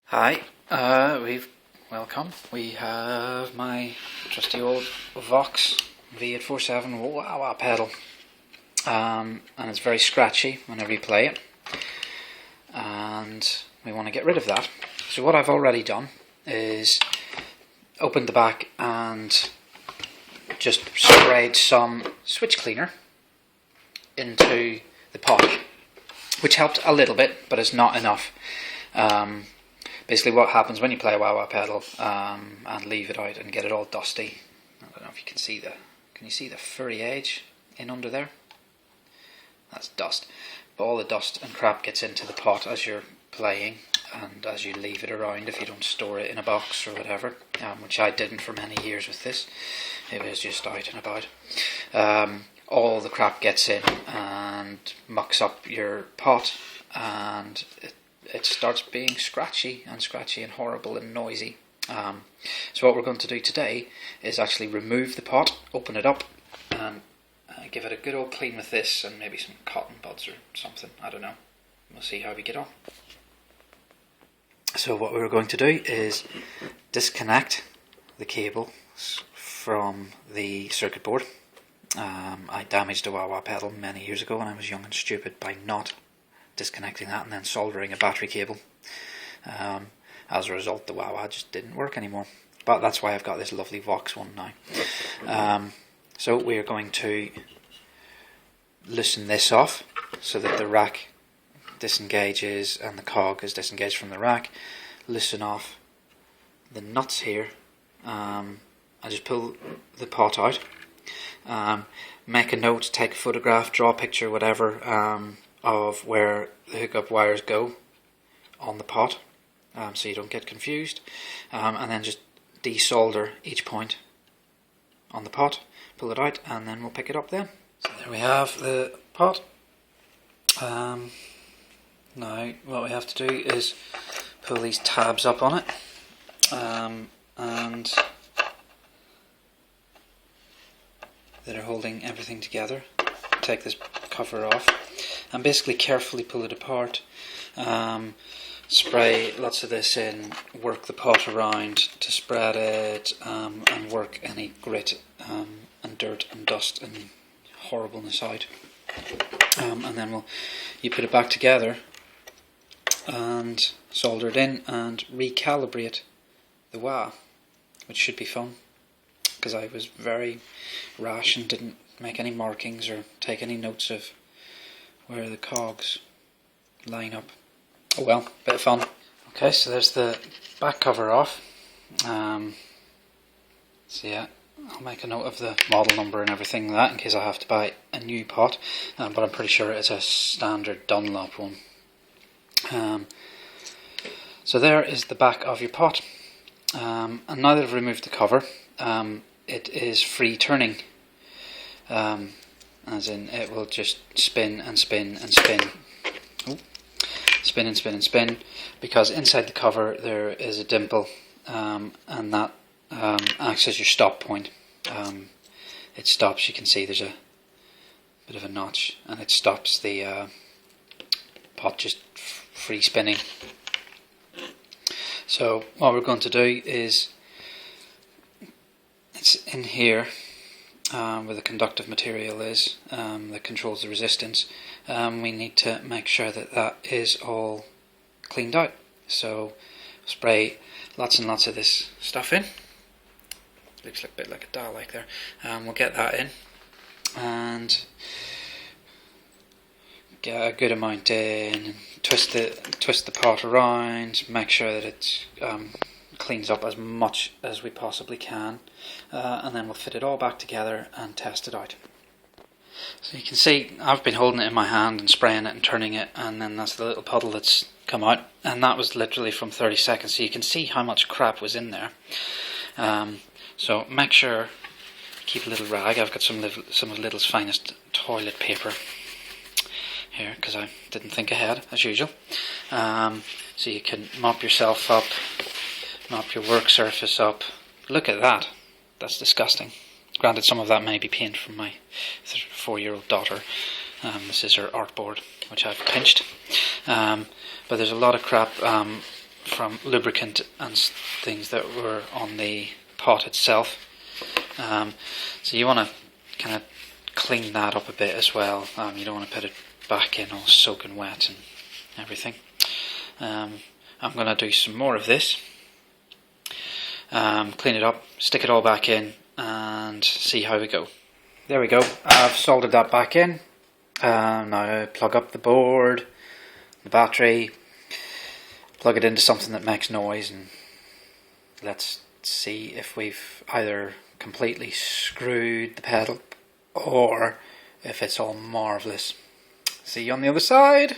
Hi, welcome. We have my trusty old Vox V847 Wah pedal, and it's very scratchy whenever you play it, and we want to get rid of that. So what I've already done is opened the back and just sprayed some switch cleaner into the pot, which helped a little bit, but it's not enough. Basically what happens when you play a wah pedal and leave it out and get it all dusty, I don't know if you can see the furry edge in under there? That's dust. But all the dust and crap gets into the pot as you're playing and as you leave it around if you don't store it in a box or whatever, which I didn't for many years with this. It was just out and about. All the crap gets in and mucks up your pot, and it starts being scratchy and horrible and noisy. So what we're going to do today is actually remove the pot, open it up, and give it a good old clean with this and maybe some cotton buds or something. I don't know. We'll see how we get on. So what we're going to do is disconnect the cable from the circuit board. I damaged a wah pedal many years ago when I was young and stupid by not disconnecting that and then soldering a battery cable. As a result, the wah just didn't work anymore. But that's why I've got this lovely Vox one now. So we are going to loosen this off so that the rack disengages and the cog is disengaged from the rack. Loosen off the nuts here. I just pull the pot out. Make a note, take a photograph, draw a picture, whatever, of where the hookup wires go on the pot, so you don't get confused, and then just desolder each point on the pot, pull it out, and then we'll pick it up then. So there we have the pot. Now what we have to do is pull these tabs up on it, and that are holding everything together. Take this cover off and basically carefully pull it apart. Spray lots of this in, work the pot around to spread it, and work any grit and dirt and dust and horribleness out. And then you put it back together and solder it in and recalibrate the wah, which should be fun, because I was very rash and didn't make any markings or take any notes of where the cogs line up. Oh well, bit of fun. Okay, so there's the back cover off. So yeah, I'll make a note of the model number and everything like that in case I have to buy a new pot, but I'm pretty sure it's a standard Dunlop one. So there is the back of your pot, and now that I've removed the cover, it is free turning. As in, it will just spin and spin and spin. Ooh. Spin and spin and spin, because inside the cover there is a dimple, and that acts as your stop point. It stops, you can see there's a bit of a notch, and it stops the pot just free spinning. So what we're going to do is, it's in here where the conductive material is that controls the resistance. We need to make sure that that is all cleaned out. So spray lots and lots of this stuff in. Looks like a bit like a Dalek there. We'll get that in and get a good amount in. Twist the pot around. Make sure that it cleans up as much as we possibly can, and then we'll fit it all back together and test it out. So you can see I've been holding it in my hand and spraying it and turning it, and then that's the little puddle that's come out, and that was literally from 30 seconds, so you can see how much crap was in there. So make sure, keep a little rag. I've got some of Lidl's finest toilet paper here because I didn't think ahead as usual. So you can mop yourself up, mop your work surface up. Look at that, that's disgusting. Granted, some of that may be paint from my 4-year-old daughter. This is her artboard, which I've pinched. But there's a lot of crap from lubricant and things that were on the pot itself. So you want to kind of clean that up a bit as well. You don't want to put it back in all soaking wet and everything. I'm going to do some more of this. Clean it up, stick it all back in and see how we go. There we go, I've soldered that back in. Now plug up the board, the battery, plug it into something that makes noise, and let's see if we've either completely screwed the pedal or if it's all marvellous. See you on the other side.